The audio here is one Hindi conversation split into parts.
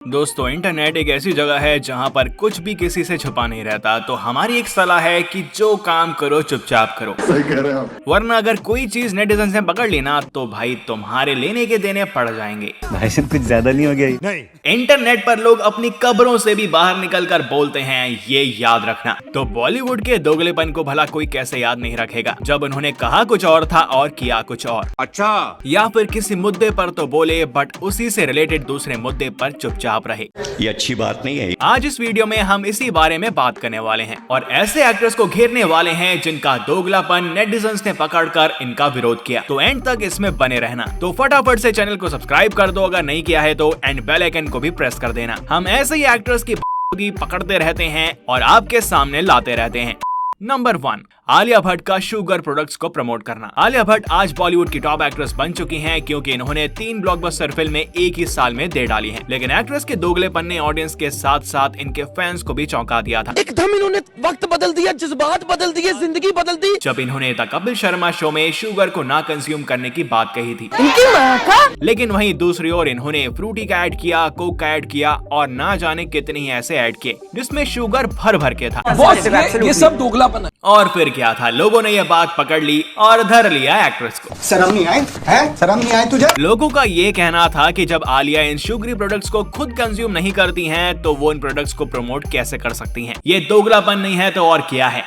दोस्तों, इंटरनेट एक ऐसी जगह है जहां पर कुछ भी किसी से छुपा नहीं रहता। तो हमारी एक सलाह है कि जो काम करो चुपचाप करो। सही कह रहे हैं आप। वरना अगर कोई चीज नेटिजन से पकड़ ली ना तो भाई तुम्हारे लेने के देने पड़ जाएंगे। भाई साहब कुछ ज्यादा नहीं हो गया? नहीं। इंटरनेट पर लोग अपनी कब्रों से भी बाहर निकलकर बोलते हैं, ये याद रखना। तो बॉलीवुड के दोगलेपन को भला कोई कैसे याद नहीं रखेगा जब उन्होंने कहा कुछ और था और किया कुछ और। अच्छा, या फिर किसी मुद्दे पर तो बोले बट उसी से रिलेटेड दूसरे मुद्दे पर चुपचाप रहे। ये अच्छी बात नहीं है। आज इस वीडियो में हम इसी बारे में बात करने वाले हैं और ऐसे एक्टर्स को घेरने वाले हैं जिनका दोगलापन नेटिजन्स ने पकड़कर इनका विरोध किया। तो एंड तक इसमें बने रहना। तो फटाफट से चैनल को सब्सक्राइब कर दो अगर नहीं किया है तो, एंड बेल आइकन को भी प्रेस कर देना। हम ऐसे ही एक्टर्स की पकड़ते रहते हैं और आपके सामने लाते रहते हैं। नंबर 1, आलिया भट्ट का शुगर प्रोडक्ट्स को प्रमोट करना। आलिया भट्ट आज बॉलीवुड की टॉप एक्ट्रेस बन चुकी हैं क्योंकि इन्होंने 3 ब्लॉकबस्टर फिल्में एक ही साल में दे डाली हैं। लेकिन एक्ट्रेस के दोगलेपन ने ऑडियंस के साथ साथ इनके फैंस को भी चौंका दिया था। एकदम इन्होंने वक्त बदल दिया, जज्बात बदल दिए, जिंदगी बदल दी। जब इन्होंने द कपिल शर्मा शो में शुगर को ना कंज्यूम करने की बात कही थी। लेकिन वहीं दूसरी ओर इन्होंने फ्रूटी का ऐड किया, कोक का ऐड किया और ना जाने कितने ही ऐसे ऐड किए जिसमें शुगर भर भर के था। ये सब दोगलापन है। और फिर क्या था, लोगों ने यह बात पकड़ ली और धर लिया एक्ट्रेस को। शर्म नहीं आई है? शर्म नहीं आई तुझे? लोगों का ये कहना था कि जब आलिया इन शुगरी प्रोडक्ट्स को खुद कंज्यूम नहीं करती हैं, तो वो इन प्रोडक्ट्स को प्रमोट कैसे कर सकती हैं? ये दोगलापन नहीं है तो और क्या है?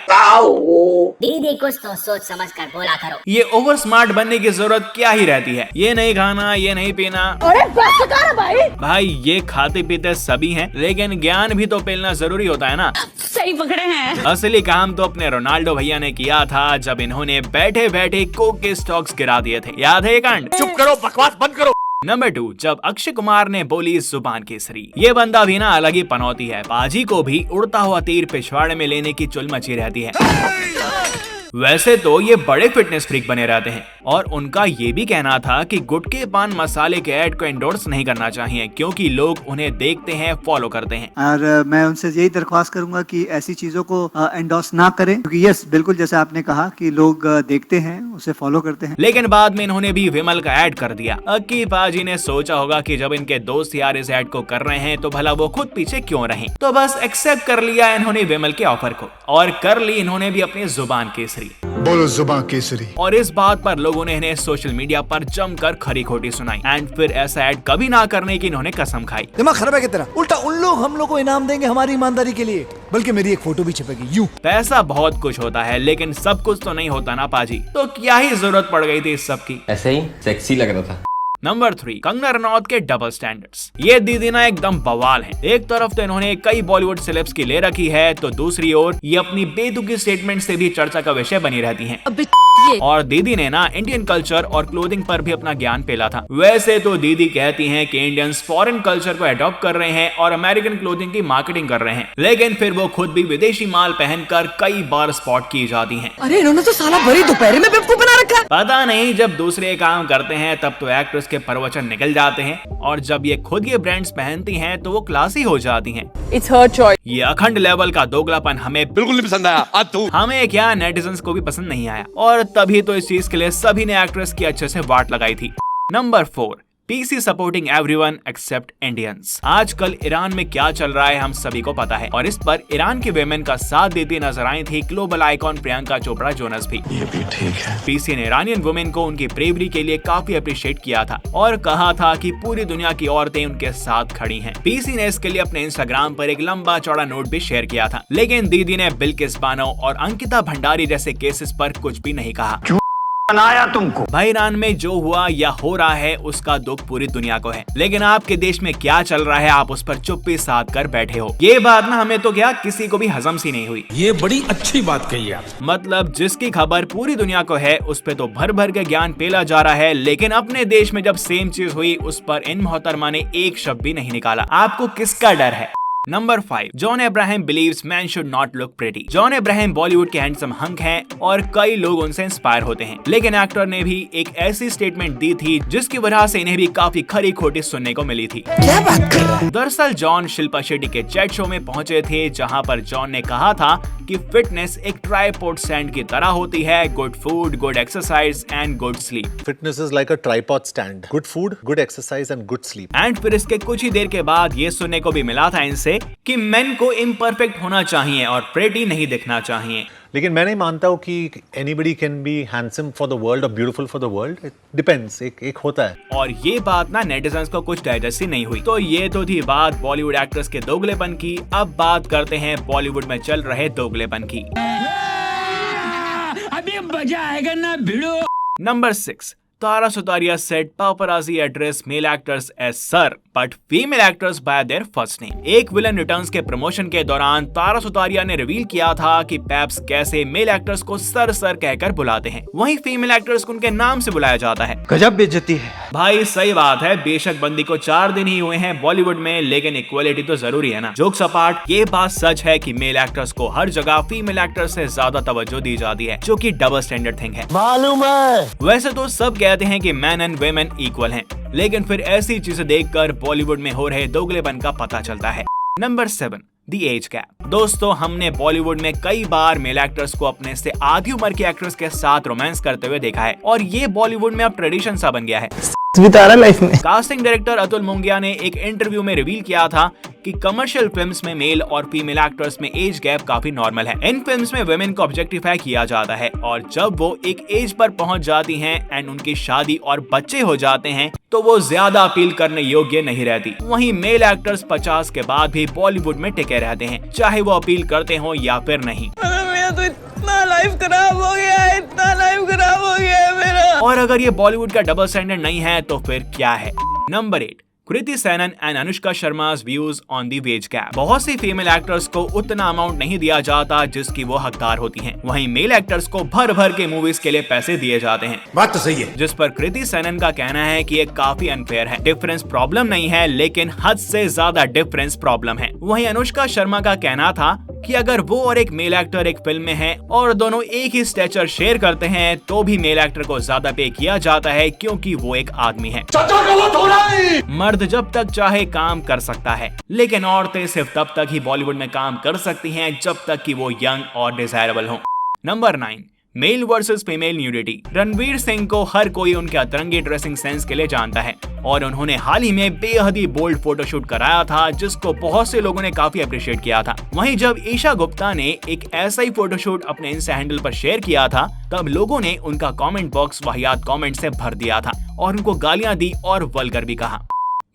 दीदी कुछ तो सोच समझ कर बोला करो। ये ओवर स्मार्ट बनने की जरूरत क्या ही रहती है? ये नहीं खाना, ये नहीं पीना। अरे बस कर भाई ये खाते पीते सभी हैं, लेकिन ज्ञान भी तो पेलना जरूरी होता है ना। सही पकड़े हैं। असली काम तो अपने रोनाल्डो भैया ने किया था जब इन्होंने बैठे बैठे कोक के स्टॉक्स गिरा दिए थे। याद है ये कांड? चुप करो, बकवास बंद करो। नंबर 2, जब अक्षय कुमार ने बोली जुबान केसरी। ये बंदा भी ना अलग ही पनौती है। बाजी को भी उड़ता हुआ तीर पिछवाड़े में लेने की चुल मची रहती है। वैसे तो ये बड़े फिटनेस फ्रीक बने रहते हैं और उनका ये भी कहना था कि गुटखे पान मसाले के ऐड को एंडोर्स नहीं करना चाहिए क्योंकि लोग उन्हें देखते हैं, फॉलो करते हैं। और मैं उनसे यही दरख्वास्त करूंगा कि ऐसी चीजों को एंडोर्स ना करें क्योंकि यस बिल्कुल जैसे आपने कहा कि लोग देखते हैं, उसे फॉलो करते हैं। लेकिन बाद में इन्होंने भी विमल का ऐड कर दिया। अक्की पाजी ने सोचा होगा कि जब इनके दोस्त यार इस ऐड को कर रहे हैं तो भला वो खुद पीछे क्यों रहें, तो बस एक्सेप्ट कर लिया इन्होंने विमल के ऑफर को और कर ली इन्होंने भी अपनी जुबान केसरी। बोलो जुबान केसरी। और इस बात पर लोगों ने इन्हें सोशल मीडिया पर जमकर खरी खोटी सुनाई एंड फिर ऐसा ऐड कभी ना करने की इन्होंने कसम खाई। दिमाग खराब है की तरह। उल्टा उन लोग हम लोग को इनाम देंगे हमारी ईमानदारी के लिए, बल्कि मेरी एक फोटो भी छपेगी यूं। पैसा बहुत कुछ होता है लेकिन सब कुछ तो नहीं होता ना पाजी, तो क्या ही जरूरत पड़ गई थी इस सब की? ऐसे ही सेक्सी लग रहा था। नंबर 3, कंगना रनौत के डबल स्टैंडर्ड्स। ये दीदी ना एकदम बवाल है। एक तरफ तो इन्होंने कई बॉलीवुड सेलेब्स की ले रखी है तो दूसरी ओर ये अपनी बेतुकी स्टेटमेंट से भी चर्चा का विषय बनी रहती हैं। और दीदी ने ना इंडियन कल्चर और क्लोथिंग पर भी अपना ज्ञान पेला था। वैसे तो दीदी कहती हैं कि इंडियंस फॉरेन कल्चर को अडॉप्ट कर रहे हैं और अमेरिकन क्लोथिंग की मार्केटिंग कर रहे हैं, लेकिन फिर वो खुद भी विदेशी माल पहनकर कई बार स्पॉट की जाती हैं। अरे इन्होंने तो साला भरी दोपहर में बेवकूफ बना रखा है। पता नहीं, जब दूसरे काम करते हैं तब तो एक्ट्रेस के प्रवचन निकल जाते हैं और जब ये खुद ये ब्रांड्स पहनती हैं तो वो क्लासी हो जाती हैं। It's her choice. ये अखंड लेवल का दोगलापन हमें बिल्कुल नहीं पसंद आया। हमें क्या नेटिजन्स को भी पसंद नहीं आया और तभी तो इस चीज के लिए सभी ने एक्ट्रेस की अच्छे से वाट लगाई थी। Number 4, PC supporting everyone except Indians. आजकल ईरान में क्या चल रहा है हम सभी को पता है और इस पर ईरान के वेमेन का साथ देती नजर आई थी global icon Priyanka Chopra Jonas भी। ये भी ठीक है। पीसी ने ईरानियन वुमेन को उनकी ब्रेवरी के लिए काफी अप्रिशिएट किया था और कहा था कि पूरी दुनिया की औरतें उनके साथ खड़ी हैं। पीसी ने इसके लिए अपने इंस्टाग्राम पर एक लंबा चौड़ा नोट भी शेयर किया था, लेकिन दीदी ने बिल्किस बानो और अंकिता भंडारी जैसे केसेस पर कुछ भी नहीं कहा। बनाया तुमको। भाई, ईरान में जो हुआ या हो रहा है उसका दुख पूरी दुनिया को है, लेकिन आपके देश में क्या चल रहा है आप उस पर चुप्पी साध कर बैठे हो। ये बात ना हमें तो क्या किसी को भी हजम सी नहीं हुई। ये बड़ी अच्छी बात कही आप। मतलब जिसकी खबर पूरी दुनिया को है उस पे तो भर भर के ज्ञान पेला जा रहा है, लेकिन अपने देश में जब सेम चीज हुई उस पर इन मोहतरमा ने एक शब्द भी नहीं निकाला। आपको किसका डर है? Number 5, John Abraham believes man should not look pretty. John Abraham Bollywood के हैंडसम हंक हैं और कई लोग उनसे इंस्पायर होते हैं, लेकिन एक्टर ने भी एक ऐसी स्टेटमेंट दी थी जिसकी वजह से इन्हें भी काफी खरी खोटी सुनने को मिली थी। क्या बात कर रहा है? दरअसल जॉन शिल्पा शेट्टी के चैट शो में पहुंचे थे, जहां पर जॉन ने कहा था कि फिटनेस एक ट्राइपॉड स्टैंड की तरह होती है, good food, good exercise and good sleep. Fitness is like a tripod stand. Good food, good exercise and good sleep. And फिर इसके कुछ ही देर के बाद ये सुनने को भी मिला था इनसे कि मेन को इम्परफेक्ट होना चाहिए और प्रेटी नहीं दिखना चाहिए। लेकिन मैं नहीं मानता हूँ कि anybody can be handsome for the world or beautiful for the world. It depends. एक होता है। और ये बात ना नेटिजन्स को कुछ डाइजेस्ट ही नहीं हुई। तो ये तो थी बात बॉलीवुड एक्ट्रेस के दोगलेपन की। अब बात करते हैं बॉलीवुड में चल रहे दोगलेपन की। अभी मजा आएगा ना भिड़ो। Number 6, Tara Sutaria set paparazzi address male actors as sir but female actors by their first name। एक विलन रिटर्न्स के प्रमोशन के दौरान तारा सुतारिया ने रिवील किया था कि पेप्स कैसे मेल एक्टर्स को सर सर कहकर बुलाते हैं, वहीं फीमेल एक्टर्स को उनके नाम से बुलाया जाता है। गजब बेइज्जती है भाई सही बात है, बेशक बंदी को 4 दिन ही हुए हैं बॉलीवुड में, लेकिन इक्वालिटी तो जरूरी है ना। जोक्स अपार्ट, ये बात सच है कि मेल एक्टर्स को हर जगह फीमेल एक्टर्स से ज्यादा तवज्जो दी जाती है, जो कि डबल स्टैंडर्ड थिंग है। मालूम है। वैसे तो सब कहते हैं कि मैन एंड वेमेन इक्वल हैं, लेकिन फिर ऐसी चीजें देखकर बॉलीवुड में हो रहे दोगलेपन का पता चलता है। Number 7, the age gap. दोस्तों, हमने बॉलीवुड में कई बार मेल एक्टर्स को अपने से आधी उम्र की एक्ट्रेस के साथ रोमांस करते हुए देखा है और ये बॉलीवुड में अब ट्रेडिशन सा बन गया है। लाइफ में कास्टिंग डायरेक्टर अतुल मुंगिया ने एक इंटरव्यू में रिवील किया था कि कमर्शियल फिल्म्स में मेल और फीमेल एक्टर्स में एज गैप काफी नॉर्मल है। इन फिल्म्स में वुमेन को ऑब्जेक्टिफाई किया जाता है और जब वो एक एज पर पहुंच जाती हैं एंड उनकी शादी और बच्चे हो जाते हैं तो वो ज्यादा अपील करने योग्य नहीं रहती। वहीं मेल एक्टर्स 50 के बाद भी बॉलीवुड में टिके रहते हैं, चाहे वो अपील करते हो या फिर नहीं। तो इतना लाइफ खराब हो गया है, इतना लाइफ खराब हो गया है मेरा। और अगर ये बॉलीवुड का डबल स्टैंडर्ड नहीं है तो फिर क्या है। नंबर 8, कृति सेनन एंड अनुष्का शर्मा's views on the wage gap. बहुत सी फीमेल एक्टर्स को उतना अमाउंट नहीं दिया जाता जिसकी वो हकदार होती हैं। वहीं मेल एक्टर्स को भर भर के मूवीज के लिए पैसे दिए जाते हैं। बात तो सही है। जिस पर कृति सेनन का कहना है कि ये काफी अनफेयर है। डिफरेंस प्रॉब्लम नहीं है, लेकिन हद से ज्यादा डिफरेंस प्रॉब्लम है। वहीं अनुष्का शर्मा का कहना था कि अगर वो और एक मेल एक्टर एक फिल्म में हैं और दोनों एक ही स्टेचर शेयर करते हैं तो भी मेल एक्टर को ज्यादा पे किया जाता है, क्योंकि वो एक आदमी है। मर्द जब तक चाहे काम कर सकता है, लेकिन औरतें सिर्फ तब तक ही बॉलीवुड में काम कर सकती हैं जब तक कि वो यंग और डिजायरेबल हों। Number 9, male versus female nudity. Ranveer Singh को हर कोई उनके अतरंगी ड्रेसिंग सेंस के लिए जानता है और उन्होंने हाल ही में बेहद ही बोल्ड फोटोशूट कराया था जिसको बहुत से लोगों ने काफी अप्रिशिएट किया था। वहीं जब ईशा गुप्ता ने एक ऐसा ही फोटोशूट अपने इंस्टा हैंडल पर शेयर किया था तब लोगों ने उनका कमेंट बॉक्स वाहियात कमेंट से भर दिया था और उनको गालियां दी और वल्गर भी कहा।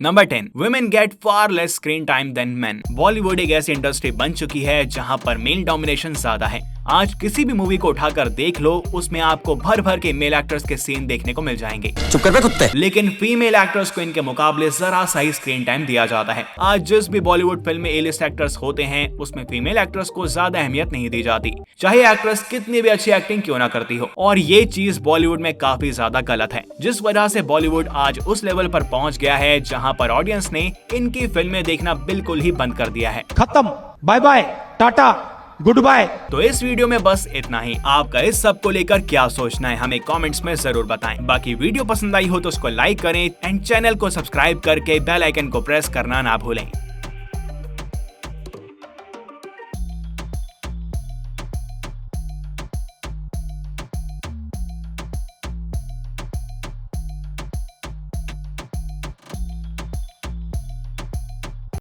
Number 10, women get far less screen time than men. Bollywood एक ऐसी इंडस्ट्री बन चुकी है जहां पर मेल डोमिनेशन ज्यादा है। आज किसी भी मूवी को उठाकर देख लो, उसमें आपको भर भर के मेल एक्टर्स के सीन देखने को मिल जाएंगे। चुप कर बे कुत्ते। लेकिन फीमेल एक्टर्स को इनके मुकाबले जरा सा ही स्क्रीन टाइम दिया जाता है। आज जिस भी बॉलीवुड फिल्म में ए-लिस्ट एक्टर्स होते हैं उसमें फीमेल एक्टर्स को ज्यादा अहमियत नहीं दी जाती, चाहे एक्ट्रेस कितनी भी अच्छी एक्टिंग क्यों ना करती हो। और ये चीज बॉलीवुड में काफी ज्यादा गलत है, जिस वजह से बॉलीवुड आज उस लेवल पर पहुंच गया है जहां पर ऑडियंस ने इनकी फिल्में देखना बिल्कुल ही बंद कर दिया है। खत्म, bye bye, tata, good bye. तो इस वीडियो में बस इतना ही। आपका इस सब को लेकर क्या सोचना है हमें कमेंट्स में जरूर बताएं। बाकी वीडियो पसंद आई हो तो उसको लाइक करें एंड चैनल को सब्सक्राइब करके बेल आइकन को प्रेस करना ना भूलें।